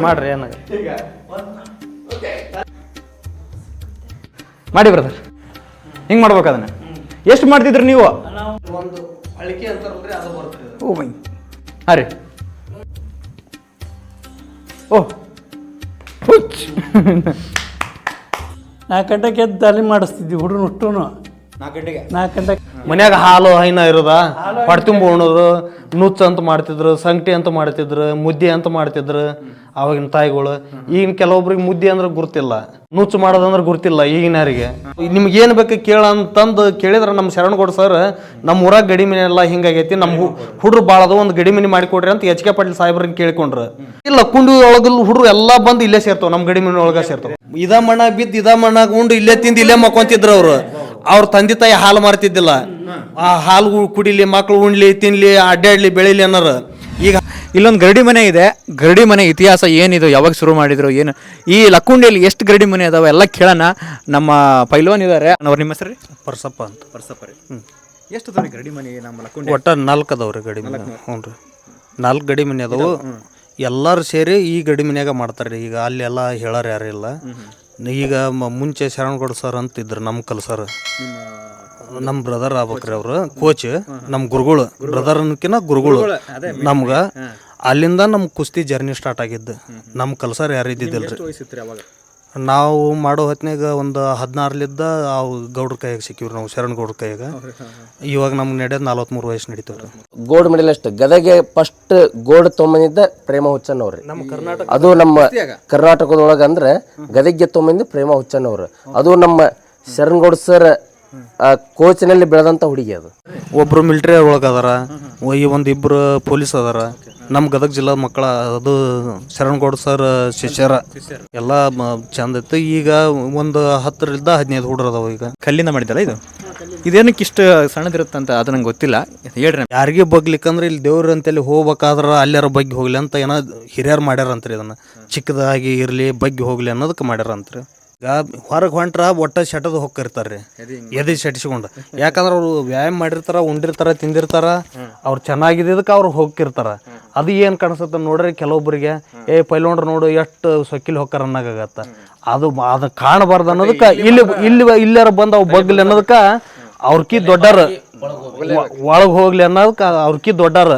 ಮಾಡ್ರಿ ಏನಾಗ ಮಾಡಿ ಬ್ರದರ್. ಹಿಂಗೆ ಮಾಡ್ಬೇಕು ಅದನ್ನ. ಎಷ್ಟು ಮಾಡ್ತಿದ್ರಿ ನೀವು? ಒಂದು ಅಳಿಕೆ ಅಂತಾರಲ್ರಿ ಅದು ಬರ್ತದೆ. ಓ ಬೈ ಹಾಂ ರೀ. ಓಹ್ 4 ಗಂಟೆಗೆ ಎದ್ದು ತಾಲೀಮ್ ಮಾಡಿಸ್ತಿದ್ವಿ ಹುಡುಗರು ಅಷ್ಟೂ. 4 ಗಂಟೆಗೆ ಮನ್ಯಾಗ ಹಾಲು ಹೈನ ಇರೋದ ಹೊಟ್ಟೆ ತುಂಬ ಉಣೋದು, ನುಚ್ಚು ಅಂತ ಮಾಡ್ತಿದ್ರು, ಸಂಗಟಿ ಅಂತ ಮಾಡ್ತಿದ್ರು, ಮುದ್ದೆ ಅಂತ ಮಾಡ್ತಿದ್ರು ಆವಾಗಿನ ತಾಯಿಗಳು. ಈಗಿನ ಕೆಲವೊಬ್ರಿಗೆ ಮುದ್ದೆ ಅಂದ್ರೆ ಗುರ್ತಿಲ್ಲ, ನುಚ್ಚು ಮಾಡೋದಂದ್ರೆ ಗುರ್ತಿಲ್ಲ ಈಗಿನವರಿಗೆ. ನಿಮ್ಗೆ ಏನು ಬೇಕು ಕೇಳಂತಂದು ಕೇಳಿದ್ರೆ ನಮ್ಮ ಶರಣಗೌಡ ಸರ್ ನಮ್ಮ ಊರಾಗ ಗಡಿ ಮನೆ ಎಲ್ಲ ಹಿಂಗಾಗೈತಿ, ನಮ್ಮ ಹುಡ್ರು ಭಾಳದು ಒಂದು ಗಡಿ ಮನೆ ಮಾಡಿಕೊಡ್ರಿ ಅಂತ ಎಚ್ ಕೆ ಪಾಟೀಲ್ ಸಾಹೇಬ್ರಿಗೆ ಕೇಳ್ಕೊಂಡ್ರು. ಇಲ್ಲ ಕುಂಡಿ ಒಳಗಲ್ ಹುಡ್ರು ಎಲ್ಲ ಬಂದು ಇಲ್ಲೇ ಸೇರ್ತಾವ, ನಮ್ಮ ಗಡಿ ಮನೆ ಒಳಗ ಸೇರ್ತಾವ. ಇದ ಮಣ್ಣಾಗ ಬಿದ್ದು ಇದ ಮಣ್ಣಾಗ ಉಂಡು ಇಲ್ಲೇ ತಿಂದು ಇಲ್ಲೇ ಮಕ್ಕೊಂತಿದ್ರು ಅವರು. ಅವ್ರ ತಂದೆ ತಾಯಿ ಹಾಲು ಮಾರ್ತಿದ್ದಿಲ್ಲ, ಆ ಹಾಲು ಕುಡಿಲಿ, ಮಕ್ಳು ಉಣ್ಲಿ, ತಿನ್ಲಿ, ಅಡ್ಡಾಡ್ಲಿ, ಬೆಳಿಲಿ ಅನ್ನೋರು. ಈಗ ಇಲ್ಲೊಂದು ಗರಡಿ ಮನೆ ಇದೆ. ಗರಡಿ ಮನೆ ಇತಿಹಾಸ ಏನಿದು, ಯಾವಾಗ ಶುರು ಮಾಡಿದ್ರು, ಏನು ಈ ಲಕ್ಕುಂಡಿಯಲ್ಲಿ ಎಷ್ಟು ಗರಡಿ ಮನೆ ಅದಾವ ಎಲ್ಲ ಕೇಳೋಣ. ನಮ್ಮ ಪೈಲ್ವಾನ್ ಇದ್ದಾರೆ. ಅವ್ರು ನಿಮ್ಮ ಹೆಸರು? ಪರ್ಸಪ್ಪ ಅಂತ. ಪರ್ಸಪ್ಪ ರೀ. ಎಷ್ಟು ಅದಾವ ರೀ ಗರಡಿ ಮನೆ ನಮ್ಮ ಲಕ್ಕುಂಡಿ? ಒಟ್ಟ 4 ಅದಾವ್ರಿ ಗಡಿ ಮನೆ. ಹ್ಞೂ ರೀ, 4 ಗಡಿ ಮನೆ ಅದಾವು. ಎಲ್ಲರೂ ಸೇರಿ ಈ ಗಡಿ ಮನ್ಯಾಗ ಮಾಡ್ತಾರೆ. ಈಗ ಅಲ್ಲಿ ಎಲ್ಲ ಹೇಳಾರ ಯಾರಿಲ್ಲ. ಈಗ ಮುಂಚೆ ಶರಣಗೌಡ ಸರ್ ಅಂತಿದ್ರು ನಮ್ಮ ಕಲ್ಸರ್, ನಮ್ಮ ಬ್ರದರ್ ಆಗ್ಬೇಕ್ರಿ ಅವರು ಕೋಚ್, ನಮ್ಮ ಗುರುಗಳು. ಬ್ರದರ್ ಅನ್ನಕಿನ ಗುರುಗಳು ನಮ್ಗೆ. ಅಲ್ಲಿಂದ ನಮ್ಮ ಕುಸ್ತಿ ಜರ್ನಿ ಸ್ಟಾರ್ಟ್ ಆಗಿದ್ದು. ನಮ್ಮ ಕಲ್ಸರ್ ಯಾರು ಇದ್ದಿದ್ದಿಲ್ರಿ. ನಾವು ಮಾಡೋ ಹೊತ್ನಾಗ ಒಂದು 16ಲಿದ್ದ ಅವು ಗೌಡ್ರ ಕೈಯಾಗ ಸಿಕ್ಕಿವ್ರಿ ನಾವು, ಶರಣಗೌಡ್ರ ಕೈಯಾಗ. ಇವಾಗ ನಮ್ಗೆ ನಡೆಯೋದು 43 ವಯಸ್ಸು ನಡೀತವ್ರಿ. ಗೋಲ್ಡ್ ಮೆಡಲ್ ಅಷ್ಟು ಗದಗೆ ಫಸ್ಟ್ ಗೋಲ್ಡ್ ತೊಗೊಂಬಂದಿದ್ದ ಪ್ರೇಮ ಹುಚ್ಚನ್ನವ್ರಿ. ಅದು ನಮ್ಮ ಕರ್ನಾಟಕದೊಳಗೆ ಅಂದ್ರೆ ಗದಗ್ಗೆ ತೊಗೊಂಬಂದ ಪ್ರೇಮ ಹುಚ್ಚನ್ನವ್ರು. ಅದು ನಮ್ಮ ಶರಣಗೌಡ ಸರ್ ಕೋಚ್ನಲ್ಲಿ ಬೆಳೆದಂಥ ಹುಡುಗಿ. ಅದು ಒಬ್ರು ಮಿಲಿಟರಿ ಒಳಗೆ ಅದಾರ, ಒಂದಿಬ್ರು ಪೊಲೀಸ್ ಅದಾರ. ನಮ್ಮ ಗದಗ ಜಿಲ್ಲಾ ಮಕ್ಕಳ ಅದು ಶರಣಗೌಡ ಸರ್ ಶಿಷ್ಯರ ಎಲ್ಲ ಚಂದ ಇತ್ತು. ಈಗ ಒಂದು 10ರಿಂದ 15 ಹುಡುಗರು ಅದಾವ. ಈಗ ಕಲ್ಲಿಂದ ಮಾಡಿದ್ದಲ್ಲ ಇದು? ಇದೇನಕ್ಕೆ ಇಷ್ಟು ಸಣ್ಣದಿರುತ್ತಂತ ಅದು ನಂಗೆ ಗೊತ್ತಿಲ್ಲ, ಹೇಳ್ರಿ. ಯಾರಿಗೆ ಬಗ್ಲಿಕ್ಕಂದ್ರೆ ಇಲ್ಲಿ ದೇವ್ರ ಅಂತೇಳಿ ಹೋಗ್ಬೇಕಾದ್ರೆ ಅಲ್ಲಾರ ಬಗ್ಗಿ ಹೋಗ್ಲಿ ಅಂತ ಏನೋ ಹಿರಿಯರು ಮಾಡ್ಯಾರಂತ್ರಿ. ಇದನ್ನ ಚಿಕ್ಕದಾಗಿ ಇರಲಿ, ಬಗ್ಗಿ ಹೋಗ್ಲಿ ಅನ್ನೋದಕ್ಕೆ ಮಾಡ್ಯಾರಂತ್ರಿ. ಈಗ ಹೊರಗೆ ಹೊಂಟ್ರ ಒಟ್ಟ ಶೆಟದು ಹೋಗಿರ್ತಾರ್ರಿ, ಎದೆ ಶೆಟಿಸ್ಕೊಂಡು. ಯಾಕಂದ್ರೆ ಅವ್ರು ವ್ಯಾಯಾಮ ಮಾಡಿರ್ತಾರ, ಉಂಡಿರ್ತಾರ, ತಿಂದಿರ್ತಾರ, ಅವ್ರು ಚೆನ್ನಾಗಿದ್ದಕ್ಕೆ ಅವ್ರು ಹೋಗಿರ್ತಾರ. ಅದು ಏನು ಕಾಣಿಸುತ್ತೆ ನೋಡ್ರಿ ಕೆಲವೊಬ್ಬರಿಗೆ, ಪೈಲೋಣ್ರು ನೋಡು ಎಷ್ಟು ಸೊಕ್ಕಿಲಿ ಹೋಗ್ತಾರ ಅನ್ನೋಕಾಗತ್ತ. ಅದು ಕಾಣಬಾರ್ದು ಅನ್ನೋದಕ್ಕೆ ಇಲ್ಲಾರ ಬಂದು ಅವು ಬಗ್ಲಿ ಅನ್ನೋದಕ್ಕೆ ಅವ್ರಕಿ ದೊಡ್ಡಾರ, ಒಳಗೆ ಹೋಗ್ಲಿ ಅನ್ನೋದಕ್ಕೆ ಅವ್ರಕಿ ದೊಡ್ಡಾರ.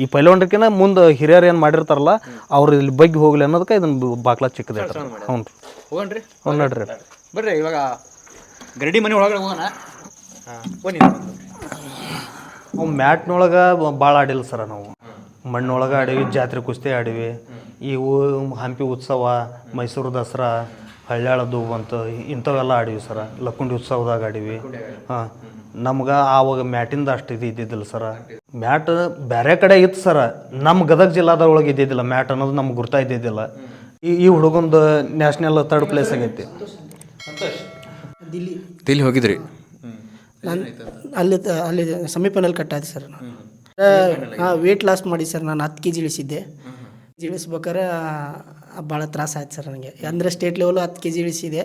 ಈ ಪೈಲೋಣ್ರಕಿನ ಮುಂದೆ ಹಿರಿಯರು ಏನು ಮಾಡಿರ್ತಾರಲ್ಲ ಅವ್ರು ಇಲ್ಲಿ ಬಗ್ಗೆ ಹೋಗ್ಲಿ ಅನ್ನೋದಕ್ಕೆ ಇದನ್ನ ಬಾಕ್ಲ ಚಿಕ್ಕದ. ಹ್ಞೂ ಹೋಗಣ್ರಿ. ಹ್ಞೂ ನೋಡ್ರಿ ಬರ್ರಿ ಇವಾಗ ಗರಡಿ ಮನೆ ಒಳಗಡೆ ಹೋಗೋಣ. ಅವು ಮ್ಯಾಟ್ನೊಳಗೆ ಭಾಳ ಆಡಿಲ್ಲ ಸರ. ನಾವು ಮಣ್ಣೊಳಗೆ ಆಡೀವಿ, ಜಾತ್ರೆ ಕುಸ್ತಿ ಆಡೀವಿ. ಇವು ಹಂಪಿ ಉತ್ಸವ, ಮೈಸೂರು ದಸರಾ, ಹಳ್ಯಾಳದ್ದು ಬಂತು, ಇಂಥವೆಲ್ಲ ಆಡೀವಿ ಸರ. ಲಕ್ಕುಂಡಿ ಉತ್ಸವದಾಗ ಆಡೀವಿ. ಹಾಂ, ನಮ್ಗೆ ಆವಾಗ ಮ್ಯಾಟಿಂದ ಅಷ್ಟು ಇದು ಇದ್ದಿದ್ದಿಲ್ಲ ಸರ. ಮ್ಯಾಟ್ ಬೇರೆ ಕಡೆ ಇತ್ತು ಸರ, ನಮ್ಮ ಗದಗ ಜಿಲ್ಲಾದೊಳಗೆ ಇದ್ದಿದ್ದಿಲ್ಲ ಮ್ಯಾಟ್ ಅನ್ನೋದು. ನಮ್ಗೆ ಗುರ್ತಾ ಇದ್ದಿದ್ದಿಲ್ಲ. ಈ ಹುಡುಗಂದು ನ್ಯಾಷನಲ್ 3rd ಪ್ಲೇಸ್ ಆಗೈತಿ. ದಿಲ್ಲಿ ಹೋಗಿದ್ರಿ? ಅಲ್ಲಿ ಸೆಮಿಫೈನಲ್ ಕಟ್ಟಾಯ್ತು ಸರ್. ವೇಟ್ ಲಾಸ್ ಮಾಡಿ ಸರ್. ನಾನು 10 kg ಇಳಿಸಿದ್ದೆ. ಇಳಿಸ್ಬೇಕಾರೆ ಭಾಳ ತ್ರಾಸ ಆಯ್ತು ಸರ್ ನನಗೆ. ಅಂದರೆ ಸ್ಟೇಟ್ ಲೆವೆಲು 10 kg ಇಳಿಸಿದೆ,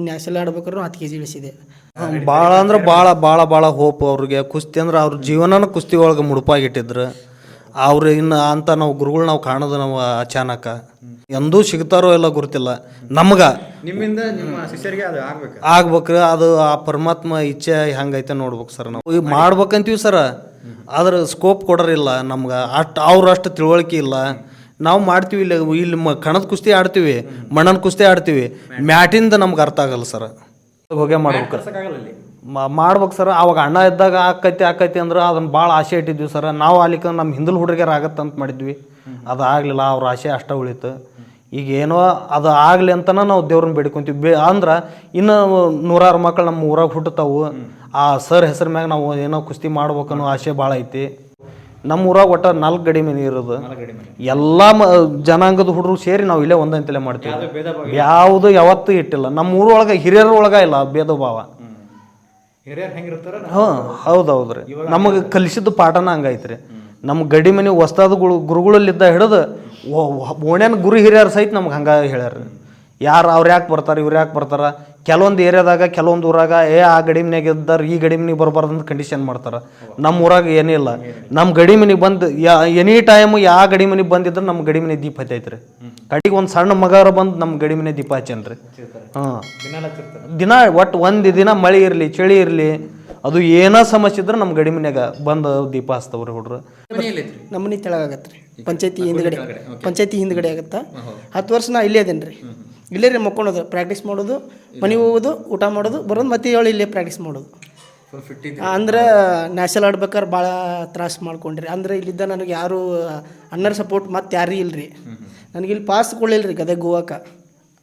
ನ್ಯಾಷನಲ್ ಆಡ್ಬೇಕಾದ್ರೂ 10 kg ಇಳಿಸಿದೆ. ಭಾಳ ಅಂದ್ರೆ ಭಾಳ ಹೋಪ್ ಅವ್ರಿಗೆ. ಕುಸ್ತಿ ಅಂದ್ರೆ ಅವ್ರ ಜೀವನನ ಕುಸ್ತಿ ಒಳಗೆ ಮುಡುಪಾಗಿಟ್ಟಿದ್ರು ಅವ್ರು. ಇನ್ನು ಅಂತ ನಾವು ಗುರುಗಳು ನಾವು ಕಾಣೋದು ನಾವು ಅಚಾನಕ ಎಂದೂ ಸಿಗ್ತಾರೋ ಎಲ್ಲ ಗುರುತಿಲ್ಲ ನಮ್ಗೆ. ನಿಮ್ಮಿಂದ ನಿಮ್ಮ ಶಿಷ್ಯರಿಗೆ ಅದು ಆಗ್ಬೇಕ್ರಿ. ಅದು ಆ ಪರಮಾತ್ಮ ಇಚ್ಛೆ ಹೆಂಗೈತೆ ನೋಡ್ಬೇಕು ಸರ್. ನಾವು ಈಗ ಮಾಡ್ಬೇಕಂತೀವಿ ಸರ, ಆದ್ರೆ ಸ್ಕೋಪ್ ಕೊಡೋರಿಲ್ಲ ನಮ್ಗೆ. ಅಷ್ಟು ತಿಳುವಳಿಕೆ ಇಲ್ಲ. ನಾವು ಮಾಡ್ತೀವಿ ಇಲ್ಲಿ ಕಣದ ಕುಸ್ತಿ ಆಡ್ತೀವಿ, ಮಣ್ಣನ ಕುಸ್ತಿ ಆಡ್ತೀವಿ, ಮ್ಯಾಟಿಂದ ನಮ್ಗೆ ಅರ್ಥ ಆಗಲ್ಲ ಸರ್. ಹೋಗೇ ಮಾಡ್ಬೇಕು ಮಾಡ್ಬೇಕು ಸರ್. ಅವಾಗ ಅಣ್ಣ ಇದ್ದಾಗ ಆಕೈತಿ ಅಂದ್ರೆ ಅದನ್ನು ಭಾಳ ಆಸೆ ಇಟ್ಟಿದ್ವಿ ಸರ್. ನಾವು ಅಲ್ಲಿಕ ನಮ್ಮ ಹಿಂದಲ್ ಹುಡುಗಿಯರು ಆಗತ್ತಂತ ಮಾಡಿದ್ವಿ, ಅದು ಆಗಲಿಲ್ಲ. ಅವ್ರ ಆಸೆ ಅಷ್ಟ ಉಳಿತು. ಈಗ ಏನೋ ಅದು ಆಗಲಿ ಅಂತನ ನಾವು ದೇವ್ರನ್ನ ಬೇಡ್ಕೊತೀವಿ. ಅಂದ್ರೆ ಇನ್ನು 100 ಮಕ್ಕಳು ನಮ್ಮ ಊರಾಗ ಹುಟ್ಟುತ್ತಾವು. ಆ ಸರ್ ಹೆಸರು ಮ್ಯಾಗ ನಾವು ಏನೋ ಕುಸ್ತಿ ಮಾಡ್ಬೇಕನ್ನೋ ಆಸೆ ಭಾಳ ಐತಿ. ನಮ್ಮ ಊರಾಗ ಒಟ್ಟು 4 ಗಡಿ ಮನೆ ಇರೋದು. ಎಲ್ಲ ಜನಾಂಗದ ಹುಡುಗರು ಸೇರಿ ನಾವು ಇಲ್ಲೇ ಒಂದಂತಲೇ ಮಾಡ್ತೀವಿ. ಯಾವುದು ಯಾವತ್ತೂ ಇಟ್ಟಿಲ್ಲ. ನಮ್ಮ ಊರೊಳಗೆ ಹಿರಿಯರ ಒಳಗೆ ಇಲ್ಲ ಭೇದ ಭಾವ. ಹಾಂ, ಹೌದೌದ್ರಿ. ನಮಗೆ ಕಲಿಸಿದ್ದು ಪಾಠನ ಹಂಗೈತ್ರಿ. ನಮ್ಮ ಗಡಿ ಮನೆ ಹೊಸ್ತಾದ ಗುರುಗಳಲ್ಲಿದ್ದ ಹಿಡಿದು ಓಣ್ಯಾನ ಗುರು ಹಿರಿಯರು ಸಹಿತ ನಮ್ಗೆ ಹಂಗೆ ಹೇಳ್ಯಾರ. ಯಾರು ಅವ್ರು ಯಾಕೆ ಬರ್ತಾರೆ ಇವ್ರು ಯಾಕೆ ಬರ್ತಾರೆ. ಕೆಲವೊಂದು ಏರಿಯಾದಾಗ ಕೆಲವೊಂದು ಊರಾಗ ಆ ಗಡಿಮಿನಾಗ ಇದ್ದಾರೆ ಈ ಗಡಿಮಿನಿಗೆ ಬರಬಾರ್ದಂತ ಕಂಡೀಷನ್ ಮಾಡ್ತಾರೆ. ನಮ್ಮ ಊರಾಗ ಏನಿಲ್ಲ, ನಮ್ಮ ಗಡಿಮಿನಿಗೆ ಬಂದು ಎನಿ ಟೈಮ್ ಯಾವ ಗಡಿಮಿನಿಗೆ ಬಂದಿದ್ರೆ ನಮ್ಮ ಗಡಿಮಿನಿ ದೀಪ ಹತ್ತೈತ್ರಿ. ಕಡೆಗೆ ಒಂದು ಸಣ್ಣ ಮಗಾರ ಬಂದು ನಮ್ಮ ಗಡಿಮಿನಿ ದೀಪ ಹಚ್ಚನ್ರಿ. ಹಾಂ, ದಿನ ಒಟ್ಟು ಒಂದು ದಿನ ಮಳೆ ಇರಲಿ ಚಳಿ ಇರಲಿ ಅದು ಏನೋ ಸಮಸ್ಯೆ ಇದ್ರೆ ನಮ್ಮ ಗಡಿಮಿನ್ಯಾಗ ಬಂದು ದೀಪ ಹಚ್ತವ್ರಿ ಹುಡ್ರು. ನಮ್ಮನೆ ತೆಳಗಾಗತ್ತೆ ರೀ, ಪಂಚಾಯತಿ ಹಿಂದ್ಗಡೆ ಆಗುತ್ತಾ. 10 ವರ್ಷ ನಾ ಇಲ್ಲೇ ಅದೇನು ರೀ, ಇಲ್ಲೇ ರೀ ಮಕ್ಕೊಳೋದು, ಪ್ರಾಕ್ಟೀಸ್ ಮಾಡೋದು, ಮನೆಗೆ ಹೋಗೋದು, ಊಟ ಮಾಡೋದು, ಬರೋದು, ಮತ್ತೆ ಇಲ್ಲೇ ಪ್ರಾಕ್ಟೀಸ್ ಮಾಡೋದು. ಅಂದ್ರೆ ನ್ಯಾಷನಲ್ ಆಡ್ಬೇಕಾದ್ರೆ ಭಾಳ ತ್ರಾಸ ಮಾಡ್ಕೊಂಡ್ರಿ. ಅಂದ್ರೆ ಇಲ್ಲಿದ್ದ ನನಗೆ ಯಾರು ಅಣ್ಣರ ಸಪೋರ್ಟ್ ಮತ್ತೆ ಯಾರೂ ಇಲ್ರಿ. ನನಗೆ ಇಲ್ಲಿ ಪಾಸ್ ಕೊಡ್ಲಿಲ್ಲ ರೀ ಗದಗ ಗೋವಾಕ.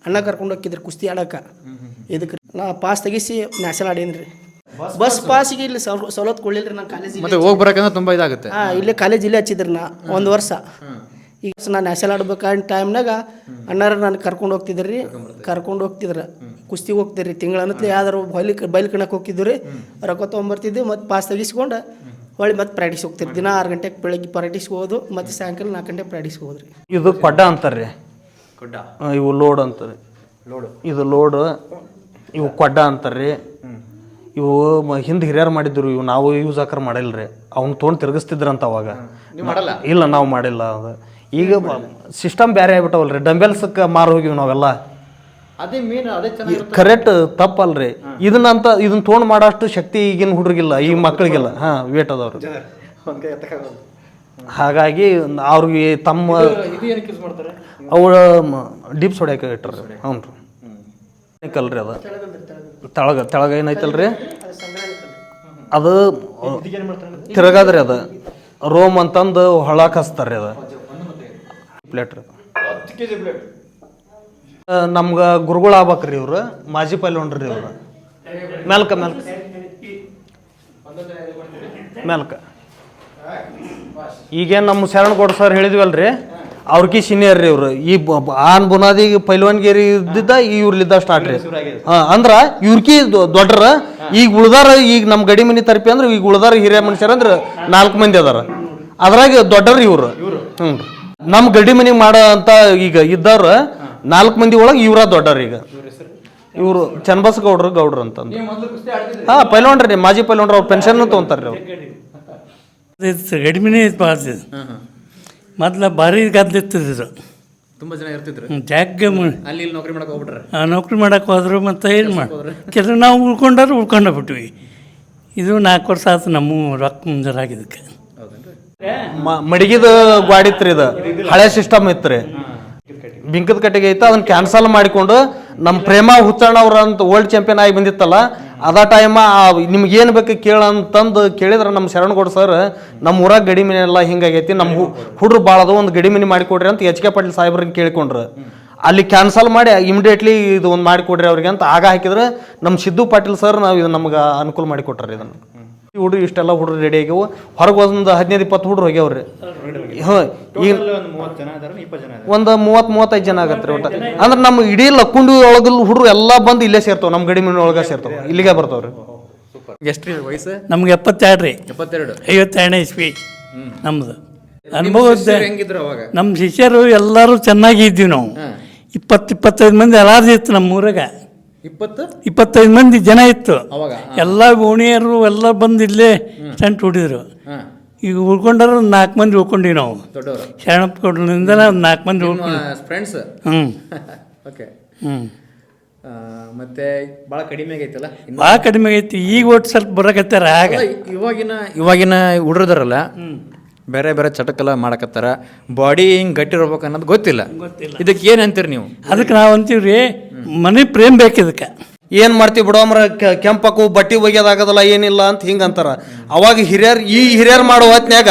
ಅಣ್ಣ ಕರ್ಕೊಂಡು ಹೋಗಿದ್ರು ಕುಸ್ತಿ ಆಡೋಕೆ. ಇದಕ್ಕೆ ನಾ ಪಾಸ್ ತೆಗಿಸಿ ನ್ಯಾಷನಲ್ ಆಡೀನಿ ರೀ. ಬಸ್ ಪಾಸಿಗೆ ಇಲ್ಲಿ ಸವಲತ್ತು ಕೊಡ್ಲಿಲ್ಲ ರೀ ನಾನು ಕಾಲೇಜಿಗೆ. ಮತ್ತೆ ಹೋಗಿ ಬರೋಕಂದ್ರೆ ತುಂಬ ಇದಾಗುತ್ತೆ. ಇಲ್ಲೇ ಕಾಲೇಜ್ ಇಲ್ಲೇ ಹಚ್ಚಿದ್ರಿ ನಾ 1 ವರ್ಷ. ಈಗ ನಾನು ನ್ಯಾಷನಲ್ ಆಡ್ಬೇಕಾದ ಟೈಮ್ನಾಗ ಅಣ್ಣಾರ ನಾನು ಕರ್ಕೊಂಡು ಹೋಗ್ತಿದ್ರಿ, ಕುಸ್ತಿಗೆ ಹೋಗ್ತಿದ್ರಿ. ತಿಂಗಳನ್ನತ್ಲೆ ಯಾವ್ದಾರು ಬೈಲ್ ಕಣಕ್ಕೆ ಹೋಗ್ತಿದ್ವಿ ರೀ, ರೊಕ್ಕ ತೊಗೊಂಬರ್ತಿದ್ವಿ, ಮತ್ತು ಪಾಸ್ ತೆಗಿಸ್ಕೊಂಡು ಹೊಳ್ಳಿ ಮತ್ತೆ ಪ್ರಾಕ್ಟೀಸ್ ಹೋಗ್ತಿರಿ. ದಿನ 6 ಗಂಟೆಗೆ ಬೆಳಗ್ಗೆ ಪ್ರಾಕ್ಟೀಸ್ಗೆ ಹೋಗೋದು, ಮತ್ತು ಸಾಯಂಕಾಲ 4 ಗಂಟೆಗೆ ಪ್ರಾಕ್ಟೀಸ್ಗೆ ಹೋದ್ರಿ. ಇದು ಕೊಡ್ಡ ಅಂತಾರೆ ರೀ, ಇವು ಲೋಡ್ ಅಂತಾರೆ. ಇದು ಲೋಡ್, ಇವು ಕೊಡ್ಡ ಅಂತಾರೆ ರೀ. ಇವು ಹಿಂದೆ ಹಿರಿಯರು ಮಾಡಿದ್ರು, ಇವು ನಾವು ಯೂಸ್ ಹಾಕರ್ ಮಾಡಿಲ್ಲ ರೀ. ಅವ್ನು ತೊಗೊಂಡು ತಿರುಗಿಸ್ತಿದ್ರಂತ ಅವಾಗ. ಇಲ್ಲ ನಾವು ಮಾಡಿಲ್ಲ. ಅದು ಈಗ ಸಿಸ್ಟಮ್ ಬೇರೆ ಆಗ್ಬಿಟ್ಟವಲ್ರಿ. ಡಂಬೆಲ್ಸಕ್ಕೆ ಮಾರು ಹೋಗಿವಿ ನಾವೆಲ್ಲ. ಅದೇ ಮೀನು ಅದೇ ಕರೆಕ್ಟ್ ತಪ್ಪಲ್ರಿ. ಇದನ್ನ ತೊಗೊಂಡು ಮಾಡೋಷ್ಟು ಶಕ್ತಿ ಈಗಿನ ಹುಡುಗಿಲ್ಲ, ಈ ಮಕ್ಕಳಿಗೆಲ್ಲ. ಹಾಂ, ವೇಟ್ ಅದಾವ್ರಿ. ಹಾಗಾಗಿ ಅವ್ರಿಗೆ ತಮ್ಮ ಅವಳ ಡೀಪ್ಸ್ ಹೊಡ್ಯಾಕ ಇಟ್ರಿ. ಹ್ಞೂ ರೀ, ಕಲ್ರಿ ಅದು ತೆಳಗ ಏನೈತಲ್ರಿ ಅದು ತಿರುಗಾದ್ರಿ. ಅದು ರೋಮ್ ಅಂತಂದು ಹೊಳಕ್ಕೆ ಹಚ್ತಾರ್ರಿ. ಅದು ಪ್ಲೇಟ್ ರೀ. ನಮ್ಗೆ ಗುರುಗಳು ಆಗ್ಬೇಕ್ರಿ ಇವ್ರು, ಮಾಜಿ ಪೈಲ್ವಾನ್ರಿ ಇವ್ರು. ಮೆಲ್ಕ ಈಗೇನು ನಮ್ಮ ಶರಣಗೌಡ ಸರ್ ಹೇಳಿದ್ವಲ್ರಿ, ಅವ್ರಿಗೆ ಸೀನಿಯರ್ ರೀ ಇವ್ರು. ಈ ಆನ್ ಬುನಾದಿಗೆ ಪೈಲ್ವಾನ್ಗೇರಿ ಇದ್ದಿದ್ದ ಇವ್ರಲಿದ್ದ ಸ್ಟಾರ್ಟ್ ರೀ. ಅಂದ್ರ ಇವ್ರಿಗೆ ದೊಡ್ಡರ. ಈಗ ಉಳ್ದಾರ, ಈಗ ನಮ್ಮ ಗಡಿ ಮನಿ ತರಪಿ ಅಂದ್ರೆ ಈಗ ಉಳ್ದಾರ ಹಿರಿಯ ಮನುಷ್ಯರ ಅಂದ್ರೆ 4 ಮಂದಿ ಅದಾರ. ಅದ್ರಾಗ ದೊಡ್ಡರು ಇವ್ರು. ಹ್ಞೂ, ನಮ್ಮ ಗಡಿ ಮನಿ ಮಾಡೋ ಅಂತ ಈಗ ಇದ್ದವ್ರ 4 ಮಂದಿ ಒಳಗೆ ಇವರ ದೊಡ್ಡವ್ರು. ಈಗ ಇವರು ಚನ್ನಬಸ ಗೌಡ್ರು ಅಂತಂದು. ಹಾಂ, ಪೈಲ್ವಾನ್ರಿ, ಮಾಜಿ ಪೈಲ್ವಾನ್ರು. ಅವ್ರು ಪೆನ್ಷನ್ ತೊಗೊಂತಾರ್ರಿ ಅವ್ರು. ಗಡಿಮಿನೇ ಬಾರ್ತಿದ್ದು ಮೊದ್ಲು ಭಾರಿ ಗದ್ಲಿತ್ತಿದ್ರು. ತುಂಬ ಜನ ಇರ್ತಿದ್ರು. ಜಾಗ ಅಲ್ಲಿ ನೌಕರಿ ಮಾಡಕ್ಕೆ ಹೋಗ್ಬಿಟ್ರೆ ನೌಕರಿ ಮಾಡಕ್ಕೆ ಹೋದ್ರು. ಮತ್ತು ಏನು ಮಾಡಿ ಕೆಲವು ನಾವು ಉಳ್ಕೊಂಡ ಬಿಟ್ವಿ. ಇದು 4 ವರ್ಷ ಆಯ್ತು ನಮ್ಮ ರೊಕ್ಕ ಮುಂಜಾರಾಗಿದ್ದಕ್ಕೆ. ಮಡಗಿದ ಗಾಡಿ ಇತ್ರಿ. ಇದು ಹಳೆ ಸಿಸ್ಟಮ್ ಇತ್ತು. ಬಿಂಕದ ಕಟ್ಟಿಗೆ ಐತೆ, ಅದನ್ನ ಕ್ಯಾನ್ಸಲ್ ಮಾಡಿಕೊಂಡು ನಮ್ಮ ಪ್ರೇಮ ಹುಚ್ಚಣ್ಣ ಅವ್ರ ಅಂತ ವರ್ಲ್ಡ್ ಚಾಂಪಿಯನ್ ಆಗಿ ಬಂದಿತ್ತಲ್ಲ, ಅದ ಟೈಮ ನಿಮ್ಗೆ ಏನು ಬೇಕು ಕೇಳಂತಂದು ಕೇಳಿದ್ರೆ ನಮ್ಮ ಶರಣಗೌಡ ಸರ್ ನಮ್ಮ ಊರಾಗ ಗಡಿ ಮನೆ ಎಲ್ಲ ಹಿಂಗಾಗೈತಿ, ನಮ್ಮ ಹುಡ್ರು ಭಾಳ ಅದು, ಒಂದು ಗಡಿ ಮನೆ ಮಾಡಿಕೊಡ್ರಿ ಅಂತ HK ಪಾಟೀಲ್ ಸಾಹೇಬ್ರಿಗೆ ಕೇಳ್ಕೊಂಡ್ರು. ಅಲ್ಲಿ ಕ್ಯಾನ್ಸಲ್ ಮಾಡಿ ಇಮಿಡಿಯೇಟ್ಲಿ ಇದು ಒಂದು ಮಾಡಿಕೊಡ್ರಿ ಅವ್ರಿಗೆ ಅಂತ ಆಗ ಹಾಕಿದ್ರೆ ನಮ್ಮ ಸಿದ್ದು ಪಾಟೀಲ್ ಸರ್ ನಾವು ಇದು ನಮ್ಗೆ ಅನುಕೂಲ ಮಾಡಿಕೊಟ್ರಿ. ಇದನ್ನು ಹುಡುಗ ಇಷ್ಟೆಲ್ಲ ಹುಡ್ರು ರೆಡಿ ಆಗ್ಯಾವು. ಹೊರಗೆ ಒಂದು 15-20 ಹುಡ್ರು ಹೋಗ್ಯಾವ್ರಿ. ಹಾಂ, ಈಗ ಒಂದು 30-35 ಜನ ಆಗತ್ತೆ ರೀ ಒಟ್ಟು. ಅಂದ್ರೆ ನಮ್ಮ ಇಡೀ ಲಕ್ಕುಂಡಿ ಒಳಗಲ್ ಹುಡ್ರು ಎಲ್ಲ ಬಂದು ಇಲ್ಲೇ ಸೇರ್ತಾವೆ, ನಮ್ಮ ಗಡಿ ಮನೆ ಒಳಗೆ ಸೇರ್ತಾವೆ, ಇಲ್ಲಿಗೆ ಬರ್ತಾವ್ರಿ. ಎಷ್ಟು ವಯಸ್ಸು? ನಮ್ಗೆ 72 ರೀ. 52ನೇ ಇಸ್ವಿ ನಮ್ದು ಅನುಭವ. ಹೆಂಗಿದ್ರು ಅವಾಗ? ನಮ್ಮ ಶಿಷ್ಯರು ಎಲ್ಲರೂ ಚೆನ್ನಾಗಿ ಇದ್ದೀವಿ ನಾವು. 20-25 ಮಂದಿ ಎಲ್ಲಾರ್ದು ಇತ್ತು ನಮ್ಮ ಊರಾಗ. 25 ಮಂದಿ ಜನ ಇತ್ತು. ಎಲ್ಲ ಓಣಿಯರು ಎಲ್ಲ ಬಂದು ಇಲ್ಲೇ ಸ್ಟಂಟ್ ಹೊಡಿದ್ರು. ಈಗ ಉಳ್ಕೊಂಡ್ರು 4 ಮಂದಿ ಉಳ್ಕೊಂಡ್ವಿ ನಾವು. ಶರಣಪ್ಪ ಗೌಡ್ರಿಂದ 4 ಮಂದಿ ಉಳ್ಕೊಂಡು ಫ್ರೆಂಡ್ಸ್. ಮತ್ತೆ ಭಾಳ ಕಡಿಮೆ ಆಗೈತಲ್ಲ? ಭಾಳ ಕಡಿಮೆ ಆಗೈತಿ. ಈಗ ಒಟ್ಟು ಸ್ವಲ್ಪ ಬರಕತ್ತಾರ. ಆಗ ಇವಾಗಿನ ಹುಡುಗರಲ್ಲ ಬೇರೆ ಬೇರೆ ಚಟಕ್ಕೆಲ್ಲ ಮಾಡಕತ್ತಾರ. ಬಾಡಿ ಹಿಂಗೆ ಗಟ್ಟಿ ಇರ್ಬೇಕು ಅನ್ನೋದು ಗೊತ್ತಿಲ್ಲ. ಇದಕ್ಕೆ ಏನು ಅಂತೀರಿ ನೀವು? ಅದಕ್ಕೆ ನಾವು ಅಂತೀವಿ ರೀ, ಮನೆ ಪ್ರೇಮ್ ಬೇಕು ಇದಕ್ಕೆ. ಏನು ಮಾಡ್ತೀವಿ ಬಿಡೋಮ್ರ, ಕೆಂಪಕ್ಕು ಬಟ್ಟೆ ಒಗ್ಯೋದಾಗದಲ್ಲ ಏನಿಲ್ಲ ಅಂತ ಹಿಂಗೆ ಅಂತಾರ. ಅವಾಗ ಈ ಹಿರಿಯರು ಮಾಡೋ ಹೊತ್ನ್ಯಾಗ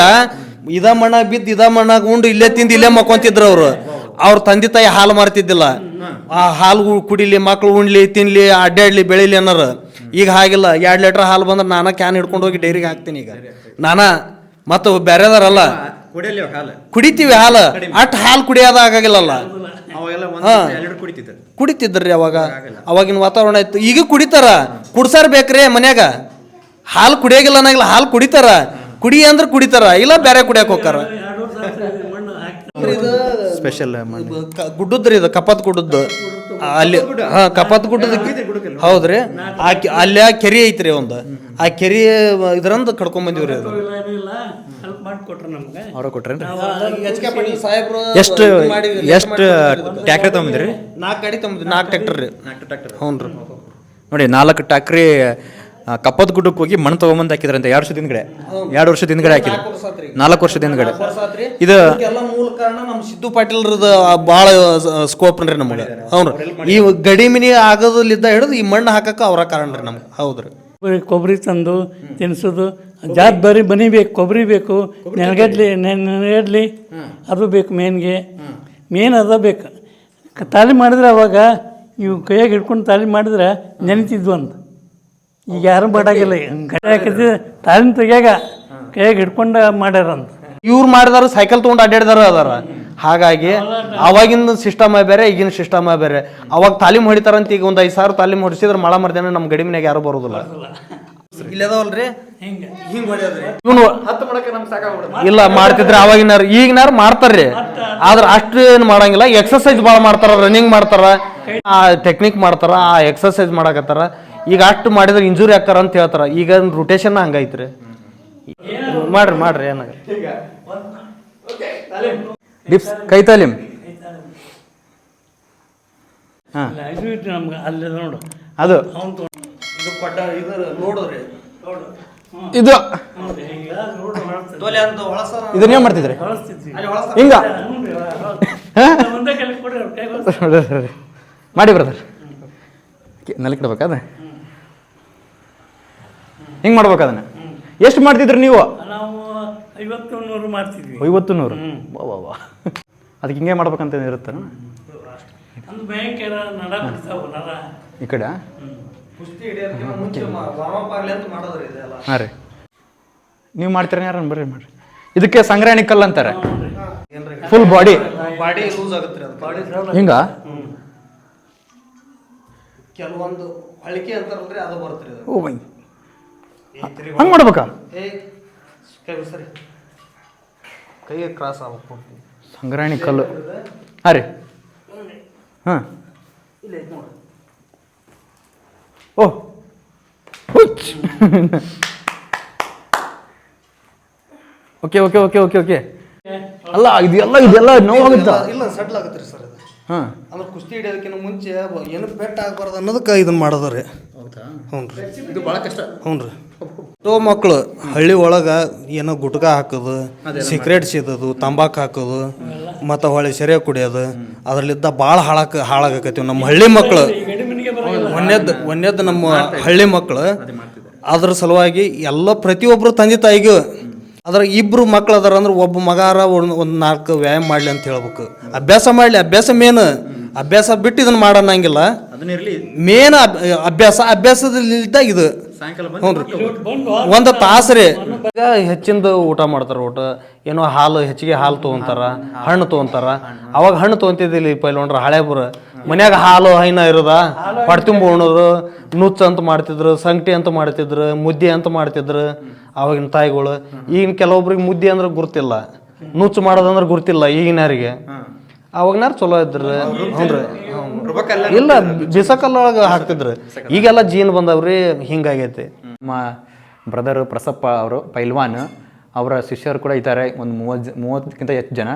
ಇದ ಮಣ್ಣಾಗ ಬಿದ್ದು ಇದ ಮಣ್ಣಾಗ ಉಂಡು ಇಲ್ಲೇ ತಿಂದು ಇಲ್ಲೇ ಮಕ್ಕೊಂತಿದ್ರು. ಅವ್ರ ತಂದೆ ತಾಯಿ ಹಾಲು ಮಾರ್ತಿದ್ದಿಲ್ಲ. ಆ ಹಾಲು ಕುಡಿಲಿ, ಮಕ್ಳು ಉಣ್ಲಿ, ತಿನ್ಲಿ, ಅಡ್ಡಾಡ್ಲಿ, ಬೆಳಿಲಿ ಅನ್ನೋರು. ಈಗ ಹಾಗಿಲ್ಲ. 2 ಲೀಟ್ರ್ ಹಾಲು ಬಂದ್ರೆ ನಾನಾ ಕ್ಯಾನ್ ಹಿಡ್ಕೊಂಡು ಹೋಗಿ ಡೈರಿಗೆ ಹಾಕ್ತೀನಿ. ಈಗ ನಾನಾ ಮತ್ತು ಬೇರೆದಾರಲ್ಲ ಕುಡಿತೀವಿ ಹಾಲು, ಅಟ್ ಹಾಲು ಕುಡಿಯೋದಾಗಿಲ್ಲಲ್ಲ. ಕುಡಿತಿದ್ರಿ ಅವಾಗ. ಅವಾಗಿನ ವಾತಾವರಣ ಇತ್ತು. ಈಗ ಕುಡಿತಾರ, ಕುಡ್ಸಾರ ಬೇಕ್ರಿ ಮನ್ಯಾಗ. ಹಾಲು ಕುಡಿಯಾಗಿಲ್ಲ ಅನ್ನಂಗಿಲ್ಲ, ಹಾಲು ಕುಡಿತಾರ. ಕುಡಿ ಅಂದ್ರೆ ಕುಡಿತಾರ, ಇಲ್ಲ ಬೇರೆ ಕುಡಿಯಕ್ಕೆ ಹೋಗ್ತಾರ. ಸ್ಪೆಷಲ್ ಗುಡ್ಡದ್ರಿ ಇದು, ಕಪ್ಪತ್ ಗುಡ್ಡದ್ದು. ಅಲ್ಲಿ ಕಪಾತ್ ಗುಡ್ಡದ ಹೌದ್ರಿ ಅಲ್ಲಿ ಆ ಕೆರೆ ಐತ್ರಿ ಒಂದು ಆ ಕೆರೆ ಇದ್ರಂದ ಕಡ್ಕೊಂಡ್ ಬಂದಿವ್ರಿ ಅದು ಹೆಲ್ಪ್ ಮಾಡಿಕೊಟ್ರು ನಮ್ಗೆ. ಅವ್ರ ಕೊಟ್ರೇನ್ರಿ? ಸಾಹೇಬ್ರು ಎಷ್ಟು ಟ್ಯಾಕ್ರಿ ತೊಗೊಂಬಂದ್ರಿ? 4 ಗಾಡಿ ತೊಗೊಂಬಂದ್ರಿ, 4 ಟ್ರ್ಯಾಕ್ಟರ್ ರೀ. ಹ್ಞೂ ರೀ. ನೋಡಿ 4 ಟ್ಯಾಕ್ರಿ ಕಪ್ಪದ ಗುಡ್ಡಕ್ಕೆ ಹೋಗಿ ಮಣ್ಣು ತೊಗೊಂಬಂದು ಹಾಕಿದ್ರಂತೆ 2 ವರ್ಷದ ಹಿಂದ್ಗಡೆ. 2 ವರ್ಷದ ಹಿಂದ್ಗಡೆ ಹಾಕಿದ್ರು, 4 ವರ್ಷದ ಹಿಂದ್ಗಡೆ. ಇದು ಎಲ್ಲ ಮೂಲ ಕಾರಣ ನಮ್ಮ ಸಿದ್ದು ಪಾಟೀಲ್ರದ ಭಾಳ ಸ್ಕೋಪ್ ರೀ ನಮಗೆ. ಹೌದು, ಈ ಗಡಿ ಮಿನಿ ಆಗೋದಲ್ಲಿದ್ದ ಹಿಡಿದು ಈ ಮಣ್ಣು ಹಾಕಕ್ಕೆ ಅವರ ಕಾರಣ ರೀ ನಮ್ಗೆ. ಹೌದ್ರಿ. ಕೊಬ್ಬರಿ ತಂದು ತಿನ್ಸೋದು, ಜಾತ್ ಬರೀ ಬನಿ ಬೇಕು, ಕೊಬ್ಬರಿ ಬೇಕು, ನೆನಗಡ್ಲಿ ಅದು ಬೇಕು, ಮೇನ್ ಅದ ಬೇಕು. ತಾಲೀಮ್ ಮಾಡಿದ್ರೆ ಅವಾಗ ಇವು ಕೈಯಾಗಿ ಹಿಡ್ಕೊಂಡು ತಾಲೀಮ್ ಮಾಡಿದ್ರೆ ನೆನಿತಿದ್ವು ಅಂತ. ಈಗ ಯಾರು ಮಾಡಾಗಿಲ್ಲ, ಹಾಕಿದ್ರೆ ತಾಲೀಮ್ ತೆಗಿಯಾಗ ಕೈಯಾಗಿ ಹಿಡ್ಕೊಂಡು ಮಾಡ್ಯಾರಂತ. ಇವ್ರು ಮಾಡಿದಾರ ಸೈಕಲ್ ತೊಗೊಂಡು ಅಡ್ಡಾಡಿದಾರ ಅದಾರ. ಹಾಗಾಗಿ ಅವಾಗಿನ ಸಿಸ್ಟಮ ಬೇರೆ, ಈಗಿನ ಸಿಸ್ಟಮ ಬೇರೆ. ಅವಾಗ ತಾಲೀಮ್ ಹೊಡಿತಾರಂತ ಈಗ ಒಂದು 5,000 ತಾಲೀಮ್ ಹೊಡಿಸಿದ್ರೆ ಮಳ ಮರ್ದೇನ ನಮ್ಮ ಗಡಿ ಮನ್ಯಾಗ ಯಾರು ಬರೋದಿಲ್ಲ. ಇಲ್ಲದವಲ್ರಿ ಇವನು ಇಲ್ಲ ಮಾಡ್ತಿದ್ರೆ ಅವಾಗಿನಾರು, ಈಗಿನಾರು ಮಾಡ್ತಾರ್ರಿ. ಆದ್ರೆ ಅಷ್ಟು ಏನು ಮಾಡಂಗಿಲ್ಲ. ಎಕ್ಸರ್ಸೈಸ್ ಭಾಳ ಮಾಡ್ತಾರ, ರನ್ನಿಂಗ್ ಮಾಡ್ತಾರ, ಆ ಟೆಕ್ನಿಕ್ ಮಾಡ್ತಾರ, ಆ ಎಕ್ಸರ್ಸೈಸ್ ಮಾಡಕತ್ತಾರ. ಈಗ ಅಷ್ಟು ಮಾಡಿದ್ರೆ ಇಂಜುರಿ ಹಾಕಾರ ಅಂತ ಹೇಳ್ತಾರ. ಈಗ ರೊಟೇಷನ್ ಹಂಗೈತ್ರಿ. ಮಾಡ್ರಿ ಏನಾಗ ಡಿಪ್ಸ್ ಕೈ ತಾಲೀಮ್. ಹಾಂ, ಇದು ಇಟ್ಟು ನಮ್ಗೆ ಅಲ್ಲಿ ನೋಡು ಅದು ನೋಡ್ರಿ ಇದು ಇದನ್ನೇ ಮಾಡ್ತಿದ್ರಿ ಹಿಂಗ ಮಾಡಿ ಬ್ರದರ್. ನೆಲಕ್ಕೆ ಇಡ್ಬೇಕಾದ ಹಿಂಗೆ ಮಾಡ್ಬೇಕು. ಅದನ್ನ ಎಷ್ಟು ಮಾಡ್ತಿದ್ರಿ ನೀವು? ನಾವು 50-100 ಮಾಡ್ತಿದ್ವಿ. 50-100 ವಾ. ಅದಕ್ಕೆ ಹಿಂಗೆ ಮಾಡ್ಬೇಕಂತ ಇರುತ್ತೆ ಒಂದು ಭಯಂಕರ ನಡ ಬಿಡ್ತಾವ ನರ ಈ ಕಡೆ. ಹಾಂ ರೀ, ನೀವು ಮಾಡ್ತೀರ ಯಾರನ್ನ ಬರ್ರಿ ಮಾಡ್ರಿ. ಇದಕ್ಕೆ ಸಂಗ್ರಹಣಿ ಕಲ್ಲು ಅಂತಾರೆ. ಫುಲ್ ಬಾಡಿ ಲೂಸ್ ಆಗುತ್ತೆ ಹಿಂಗ. ಕೆಲವೊಂದು ಹಳಿಕೆ ಅಂತಾರಲ್ರಿ ಅದು ಬರುತ್ತೆ. ಓ ಬೈ, ಹಂಗೆ ಮಾಡ್ಬೇಕಾ? ಕೈಗೆ ಕ್ರಾಸ್ ಆಗ್ಬೇಕು. ಸಂಗ್ರಹಣಿ ಕಲ್ಲು. ಹಾಂ ರೀ. ಹಾಂ, ಓ okay okay okay okay okay. ಅಲ್ಲ ಇದೆಲ್ಲ ನೋವಾಗುತ್ತಾ? ಇಲ್ಲ, ಸೆಟ್ಲ್ ಆಗುತ್ತೆ ರೀ ಸರ್ ಇದು. ಹಾಂ, ಅಂದ್ರೆ ಕುಸ್ತಿ ಹಿಡಿಯೋದಕ್ಕಿಂತ ಮುಂಚೆ ಏನು ಪೆಟ್ ಆಗಬಾರ್ದು ಅನ್ನೋದಕ್ಕೆ ಇದನ್ನ ಮಾಡೋದ್ರಿ. ಹ್ಞೂ ರೀ, ಇದು ಭಾಳ ಕಷ್ಟ. ಹ್ಞೂ ರೀ. ಮಕ್ಕಳು ಹಳ್ಳಿ ಒಳಗೆ ಏನೋ ಗುಟ್ಕ ಹಾಕೋದು, ಸಿಗರೇಟ್ ಸೇದೋದು, ತಂಬಾಕು ಹಾಕೋದು, ಮತ್ತು ಹೊಳೆ ಸೆರೆ ಕುಡಿಯೋದು, ಅದರಲ್ಲಿದ್ದ ಭಾಳ ಹಾಳಾಗಕತ್ತೀವಿ ನಮ್ಮ ಹಳ್ಳಿ ಮಕ್ಕಳು. ಒಂದೇದ್ದು ನಮ್ಮ ಹಳ್ಳಿ ಮಕ್ಕಳು. ಅದ್ರ ಸಲುವಾಗಿ ಎಲ್ಲ ಪ್ರತಿಯೊಬ್ಬರು ತಂದೆ ತಾಯಿಗೂ ಅದ್ರ 2 ಮಕ್ಳು ಅದಾರ ಅಂದ್ರೆ ಒಬ್ಬ ಮಗಾರ ಒಂದು 4 ವ್ಯಾಯಾಮ ಮಾಡಲಿ ಅಂತ ಹೇಳ್ಬೇಕು. ಅಭ್ಯಾಸ ಮಾಡಲಿ, ಅಭ್ಯಾಸ ಮೇನ್. ಅಭ್ಯಾಸ ಬಿಟ್ಟು ಇದನ್ನ ಮಾಡೋಣಂಗಿಲ್ಲ. ಮೇನ್ ಅಭ್ಯಾಸದಲ್ಲಿದ್ದ ಇದು. ಹ್ಞೂ ರೀ, 1 ತಾಸು ರೀ. ಈಗ ಹೆಚ್ಚಿಂದ ಊಟ ಮಾಡ್ತಾರ. ಏನೋ ಹೆಚ್ಚಿಗೆ ಹಾಲು ತೊಗೊಂತಾರ, ಹಣ್ಣು ತೊಗೊಂತಾರ. ಅವಾಗ ಹಣ್ಣು ತೊಗೊಂತಿದ್ದಿಲ್ಲ ಈ ಪೈಲ್ವಾನ್ರ ಹಳೇಬ್ರ. ಮನ್ಯಾಗ ಹಾಲು ಹೈನ ಇರೋದ ಹೊಡ್ತಿಂಬ ಉಣೋದು, ನುಚ್ಚು ಅಂತ ಮಾಡ್ತಿದ್ರು, ಸಂಗಟಿ ಅಂತ ಮಾಡ್ತಿದ್ರು, ಮುದ್ದೆ ಅಂತ ಮಾಡ್ತಿದ್ರು ಅವಾಗಿನ ತಾಯಿಗಳು. ಈಗಿನ ಕೆಲವೊಬ್ರಿಗೆ ಮುದ್ದೆ ಅಂದ್ರೆ ಗುರ್ತಿಲ್ಲ, ನುಚ್ಚು ಮಾಡೋದಂದ್ರೆ ಗುರ್ತಿಲ್ಲ ಈಗಿನವ್ರಿಗೆ. ಅವಾಗನಾರು ಚಲೋ ಇದ್ರು. ಹ್ಞೂ ರೀ, ಇಲ್ಲ ಬಿಸಕಲ್ಲೊಳಗೆ ಹಾಕ್ತಿದ್ರು. ಈಗೆಲ್ಲ ಜೀನ್ ಬಂದವ್ರಿ, ಹಿಂಗಾಗೈತಿ. ನಮ್ಮ ಬ್ರದರು ಪ್ರಸಪ್ಪ ಅವರು ಪೈಲ್ವಾನ್, ಅವರ ಶಿಷ್ಯರು ಕೂಡ ಇದ್ದಾರೆ ಒಂದು 30ಕ್ಕಿಂತ ಹೆಚ್ಚು ಜನ.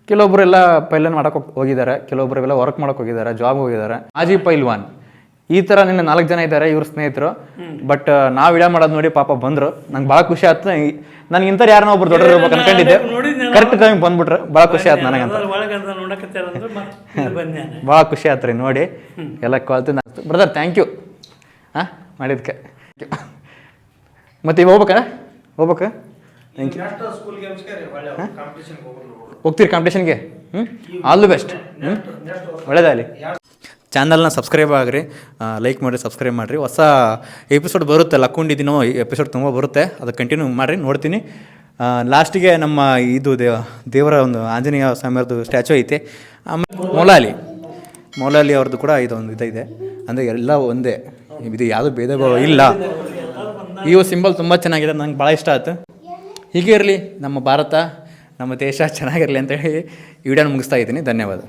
ಕೆಲವೊಬ್ಬರೆಲ್ಲ ಪೈಲ್ವಾನ್ ಮಾಡೋಕೆ ಹೋಗಿದ್ದಾರೆ, ಕೆಲವೊಬ್ಬರೆಲ್ಲ ವರ್ಕ್ ಮಾಡೋಕೆ ಹೋಗಿದ್ದಾರೆ, ಜಾಬ್ ಹೋಗಿದ್ದಾರೆ. ಮಾಜಿ ಪೈಲ್ವಾನ್ ಈ ಥರ ನಿನ್ನ 4 ಜನ ಇದ್ದಾರೆ, ಇವ್ರ ಸ್ನೇಹಿತರು. ಬಟ್ ನಾವು ವಿಡಿಯೋ ಮಾಡೋದು ನೋಡಿ ಪಾಪ ಬಂದರು. ನಂಗೆ ಭಾಳ ಖುಷಿ ಆಯ್ತು. ನನಗೆ ಇಂಥವ್ರು ಯಾರನ್ನ ಒಬ್ರು ದೊಡ್ಡರು ಇರ್ಬೇಕು ಅನ್ಕೊಂಡಿದ್ದೆ. ಕರೆಕ್ಟ್ ಟೈಮಿಗೆ ಬಂದ್ಬಿಟ್ರೆ ಭಾಳ ಖುಷಿ ಆಯ್ತು ನನಗಂತ. ಭಾಳ ಖುಷಿ ಆಯ್ತು ರೀ ನೋಡಿ. ಎಲ್ಲ ಕಲ್ತು ಬ್ರದರ್, ಥ್ಯಾಂಕ್ ಯು ಹಾಂ ಮಾಡಿದ್ಕೆ. ಮತ್ತೆ ಇವಾಗ ಹೋಗ್ಬೇಕಾ? Thank you. ಹೋಗ್ತೀರಿ ಕಾಂಪಿಟೇಷನ್ಗೆ? All the best. ಒಳ್ಳೇದಾಗಲಿ. ಚಾನಲ್ನ ಸಬ್ಸ್ಕ್ರೈಬ್ ಆಗಿರಿ, ಲೈಕ್ ಮಾಡಿರಿ, ಸಬ್ಸ್ಕ್ರೈಬ್ ಮಾಡಿರಿ. ಹೊಸ ಎಪಿಸೋಡ್ ಬರುತ್ತೆ, ಲಕ್ಕೊಂಡಿದ್ದೀನೋ ಎಪಿಸೋಡ್ ತುಂಬ ಬರುತ್ತೆ, ಅದು ಕಂಟಿನ್ಯೂ ಮಾಡಿರಿ, ನೋಡ್ತೀನಿ. ಲಾಸ್ಟಿಗೆ ನಮ್ಮ ಇದು ದೇವರ ಒಂದು ಆಂಜನೇಯ ಸ್ವಾಮಿಯವ್ರದ್ದು ಸ್ಟ್ಯಾಚು ಐತೆ. ಆಮೇಲೆ ಮೌಲಾಲಿ ಅವ್ರದ್ದು ಕೂಡ ಇದೊಂದು ಇದೆ. ಅಂದರೆ ಎಲ್ಲ ಒಂದೇ, ಇದು ಯಾವುದೂ ಭೇದ ಭಾವ ಇಲ್ಲ. ಈ ಸಿಂಬಲ್ ತುಂಬ ಚೆನ್ನಾಗಿದೆ, ನಂಗೆ ಭಾಳ ಇಷ್ಟ ಆಯ್ತು. ಹೀಗೆ ಇರಲಿ ನಮ್ಮ ಭಾರತ, ನಮ್ಮ ದೇಶ ಚೆನ್ನಾಗಿರಲಿ ಅಂತೇಳಿ ಈ ವಿಡಿಯೋನ ಮುಗಿಸ್ತಾ ಇದ್ದೀನಿ. ಧನ್ಯವಾದ.